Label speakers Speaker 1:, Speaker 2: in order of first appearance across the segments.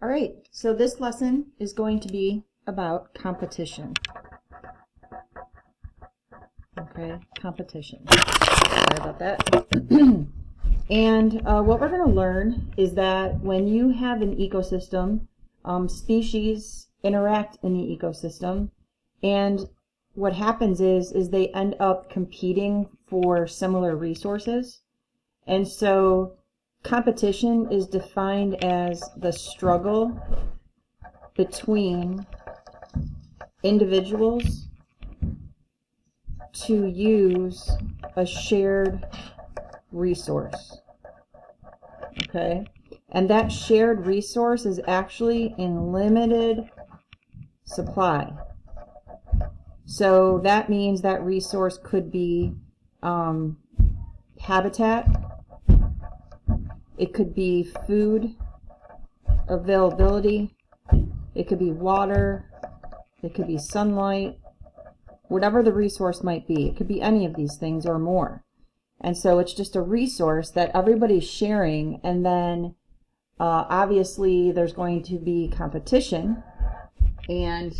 Speaker 1: All right, so this lesson is going to be about competition. Okay, competition. Sorry about that. And what we're going to learn is that when you have an ecosystem, species interact in the ecosystem, and what happens is they end up competing for similar resources. And so competition is defined as the struggle between individuals to use a shared resource. Okay? And that shared resource is actually in limited supply. So that means that resource could be habitat, it could be food availability, it could be water, it could be sunlight, whatever the resource might be. It could be any of these things or more. And so it's just a resource that everybody's sharing, and then obviously there's going to be competition, and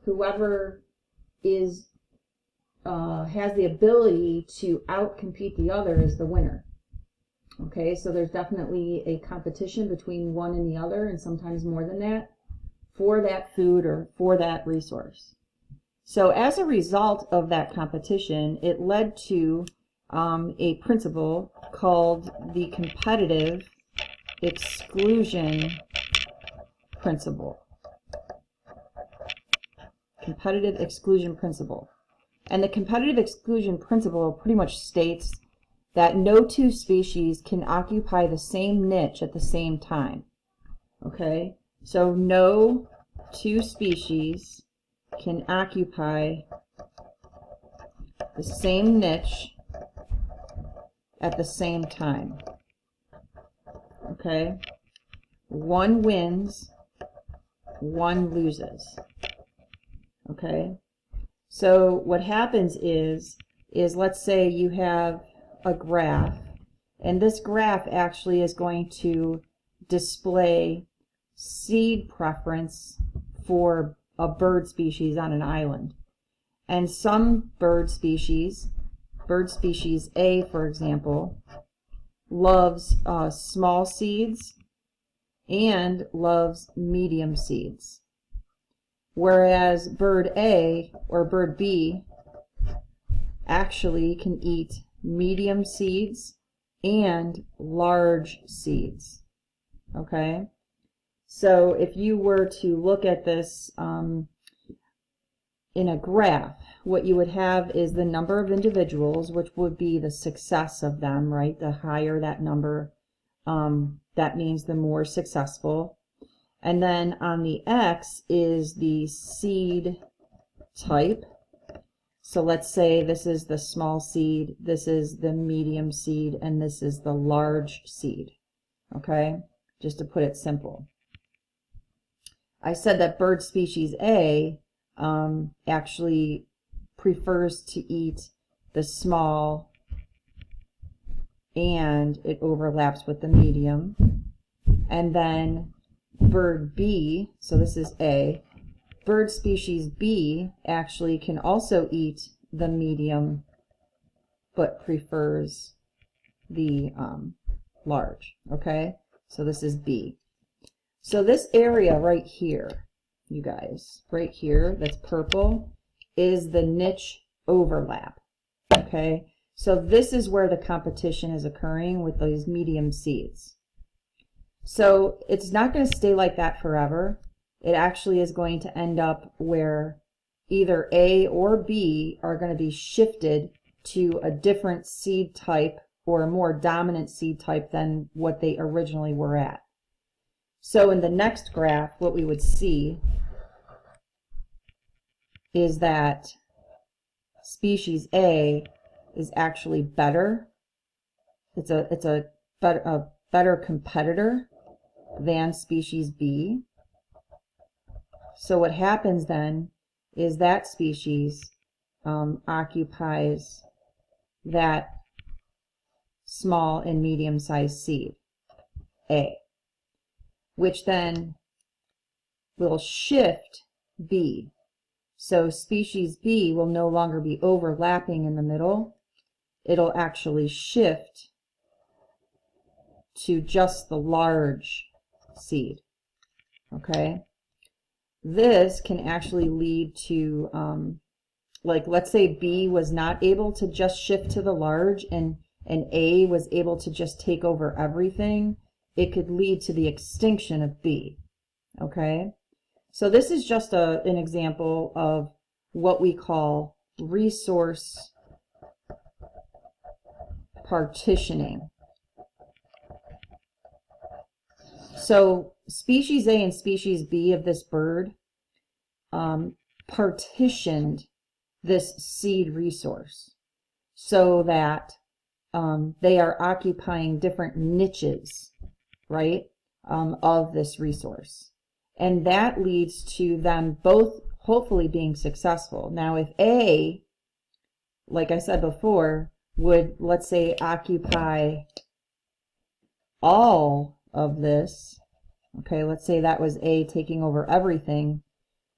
Speaker 1: whoever is has the ability to outcompete the other is the winner. Okay, so there's definitely a competition between one and the other, and sometimes more than that, for that food or for that resource. So as a result of that competition, it led to a principle called the competitive exclusion principle. Competitive exclusion principle. And the competitive exclusion principle pretty much states that no two species can occupy the same niche at the same time. Okay? So no two species can occupy the same niche at the same time. Okay? One wins, one loses. Okay? So what happens is let's say you have a graph, and this graph actually is going to display seed preference for a bird species on an island. And some bird species A, for example, loves small seeds and loves medium seeds. Whereas bird A or bird B actually can eat medium seeds and large seeds. Okay? So if you were to look at this in a graph, what you would have is the number of individuals, which would be the success of them, right? The higher that number, that means the more successful. And then on the X is the seed type. So let's say this is the small seed, this is the medium seed, and this is the large seed. Okay? Just to put it simple. I said that bird species A actually prefers to eat the small, and it overlaps with the medium. And then bird B, so this is A, bird species B actually can also eat the medium, but prefers the large. Okay? So this is B. So this area right here, you guys, right here, that's purple, is the niche overlap. Okay? So this is where the competition is occurring with those medium seeds. So it's not going to stay like that forever. It actually is going to end up where either A or B are going to be shifted to a different seed type or a more dominant seed type than what they originally were at. So in the next graph, what we would see is that species A is actually better. It's a better competitor than species B. So what happens then is that species occupies that small and medium-sized seed, A. which then will shift B. So species B will no longer be overlapping in the middle. It'll actually shift to just the large seed. Okay? This can actually lead to, like, let's say B was not able to just shift to the large and A was able to just take over everything. It could lead to the extinction of B. Okay? So this is just an example of what we call resource partitioning. So species A and species B of this bird partitioned this seed resource so that they are occupying different niches, right, of this resource. And that leads to them both hopefully being successful. Now, if A, like I said before, would, let's say, occupy all of this, okay, let's say that was A taking over everything,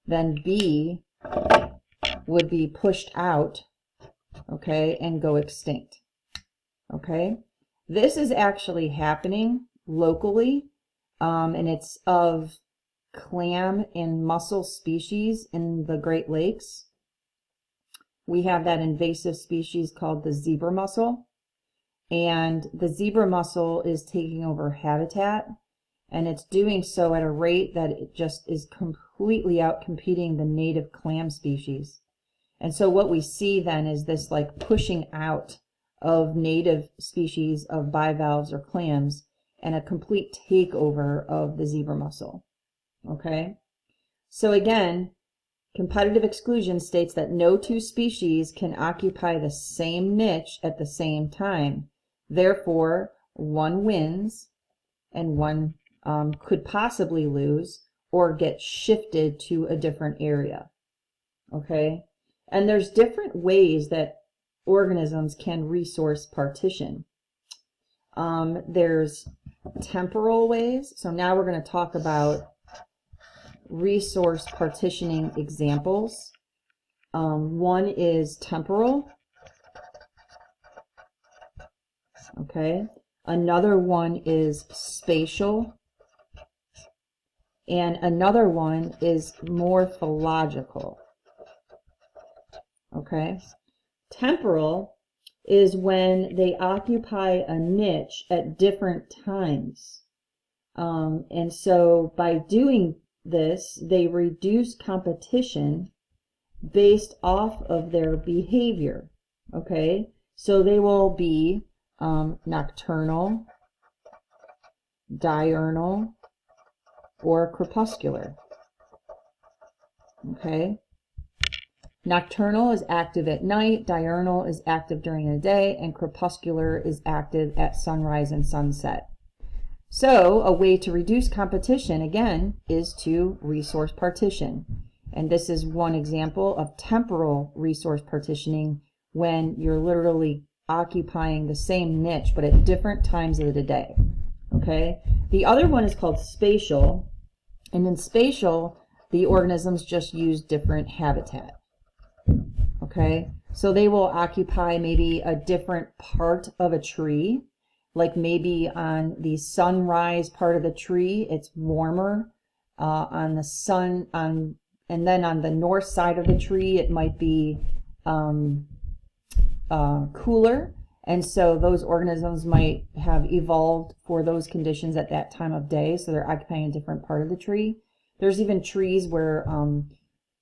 Speaker 1: then B would be pushed out, okay, and go extinct. Okay, this is actually happening locally, and it's of clam and mussel species in the Great Lakes. We have that invasive species called the zebra mussel, and the zebra mussel is taking over habitat, and it's doing so at a rate that it just is completely outcompeting the native clam species. And so what we see then is this like pushing out of native species of bivalves or clams and a complete takeover of the zebra mussel. Okay, so again, competitive exclusion states that no two species can occupy the same niche at the same time. Therefore, one wins and one could possibly lose or get shifted to a different area. Okay, and there's different ways that organisms can resource partition. There's temporal ways. So now we're going to talk about resource partitioning examples. One is temporal. Okay. Another one is spatial. And another one is morphological. Okay. Temporal is when they occupy a niche at different times. And so by doing this, they reduce competition based off of their behavior. Okay, so they will be nocturnal, diurnal, or crepuscular. Okay, nocturnal is active at night, diurnal is active during the day, and crepuscular is active at sunrise and sunset. So a way to reduce competition, again, is to resource partition. And this is one example of temporal resource partitioning, when you're literally occupying the same niche but at different times of the day. Okay? The other one is called spatial. And in spatial, the organisms just use different habitat. Okay? So they will occupy maybe a different part of a tree. Like maybe on the sunrise part of the tree, it's warmer. On the sun, and then on the north side of the tree, it might be cooler. And so those organisms might have evolved for those conditions at that time of day. So they're occupying a different part of the tree. There's even trees where,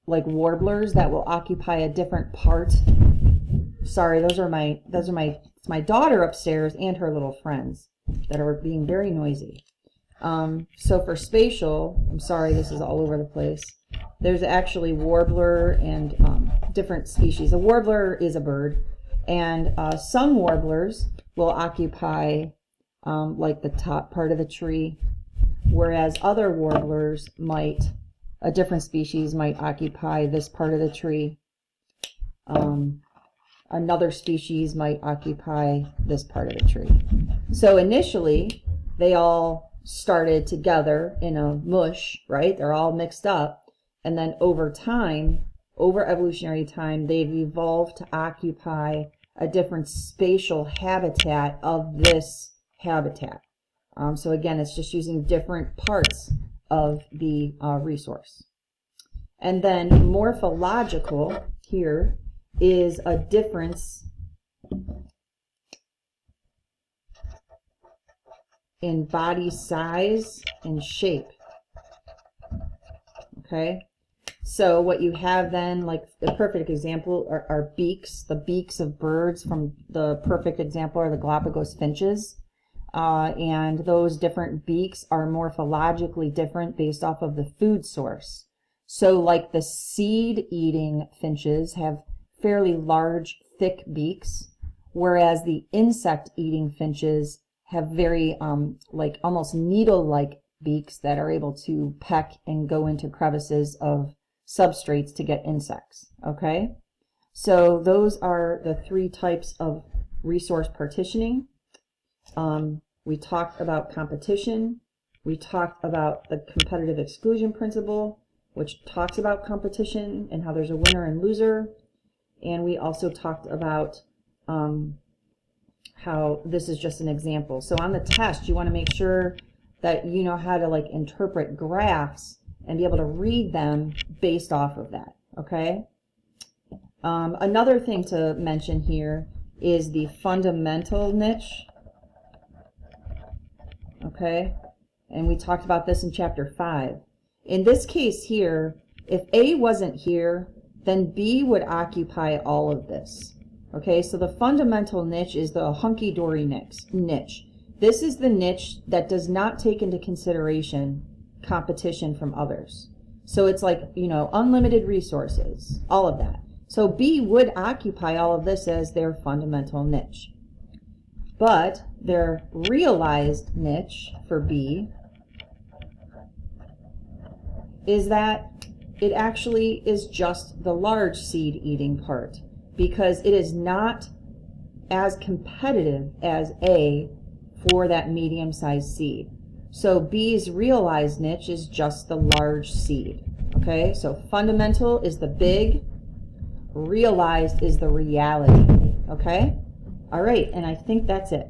Speaker 1: like warblers, that will occupy a different part. Sorry, those are my daughter upstairs and her little friends that are being very noisy. So for spatial, I'm sorry, this is all over the place. There's actually warbler and different species. A warbler is a bird, and some warblers will occupy like the top part of the tree, whereas other warblers might, a different species might occupy this part of the tree. Another species might occupy this part of the tree. So initially, they all started together in a mush, right? They're all mixed up. And then over time, over evolutionary time, they've evolved to occupy a different spatial habitat of this habitat. So again, it's just using different parts of the resource. And then morphological here is a difference in body size and shape. Okay, so what you have then, like the perfect example are beaks. The beaks of birds from the perfect example are the Galapagos finches. And those different beaks are morphologically different based off of the food source. So like the seed-eating finches have fairly large, thick beaks, whereas the insect-eating finches have very like almost needle-like beaks that are able to peck and go into crevices of substrates to get insects. Okay, so those are the three types of resource partitioning. We talked about competition. We talked about the competitive exclusion principle, which talks about competition and how there's a winner and loser. And we also talked about how this is just an example. So on the test, you want to make sure that you know how to like interpret graphs and be able to read them based off of that. Okay. Another thing to mention here is the fundamental niche. Okay, and we talked about this in chapter 5. In this case here, if A wasn't here, then B would occupy all of this. Okay, so the fundamental niche is the hunky-dory niche. This is the niche that does not take into consideration competition from others. So it's like, you know, unlimited resources, all of that. So B would occupy all of this as their fundamental niche. But their realized niche for B is that it actually is just the large seed-eating part, because it is not as competitive as A for that medium-sized seed. So B's realized niche is just the large seed. Okay, so fundamental is the big, realized is the reality. Okay, all right, and I think that's it.